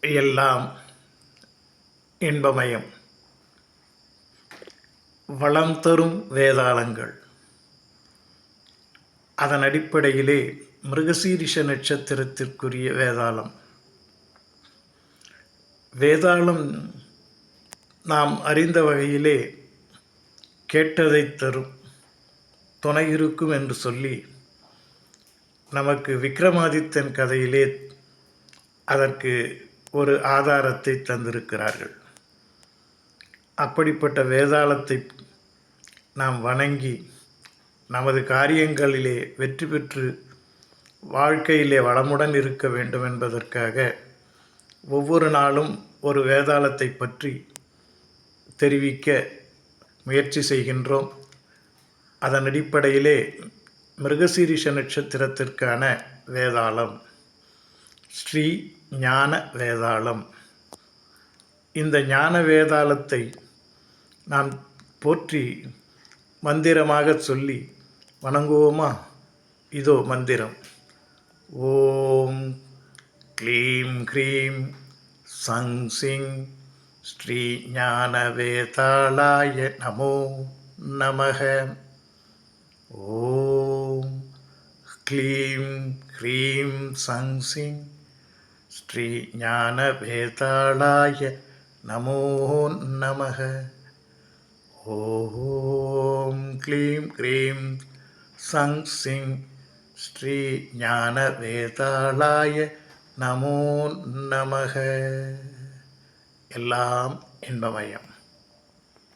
எல்லாம் இன்பமயம். வளம் தரும் வேதாளங்கள். அதன் அடிப்படையிலே மிருகசீரிஷ நட்சத்திரத்திற்குரிய வேதாளம். வேதாளம் நாம் அறிந்த வகையிலே கேட்டதை தரும், துணை இருக்கும் என்று சொல்லி நமக்கு விக்ரமாதித்தன் கதையிலே அதற்கு ஒரு ஆதாரத்தை தந்திருக்கிறார்கள். அப்படிப்பட்ட வேதாளத்தை நாம் வணங்கி நமது காரியங்களிலே வெற்றி பெற்று வாழ்க்கையிலே வளமுடன் இருக்க வேண்டும் என்பதற்காக ஒவ்வொரு நாளும் ஒரு வேதாளத்தை பற்றி தெரிவிக்க முயற்சி செய்கின்றோம். அதன் அடிப்படையிலே மிருகசீரிஷ நட்சத்திரத்திற்கான வேதாளம் ஸ்ரீ ஞான வேதாளம். இந்த ஞான வேதாளத்தை நாம் போற்றி மந்திரமாக சொல்லி வணங்குவோமா? இதோ மந்திரம். ஓம் க்ளீம் க்ரீம் சங் சிங் ஸ்ரீ ஞான வேதாளாய நமோ நமக. ஓம் க்ளீம் க்ரீம் சங் சிங் ஸ்ரீ ஞான வேதாளாய நமோ நமக. ஓம் க்ளீம் க்ரீம் சங் சிங் ஸ்ரீ ஞான வேதாளாய நமோ நமக. எல்லாம் இன்பமயம்.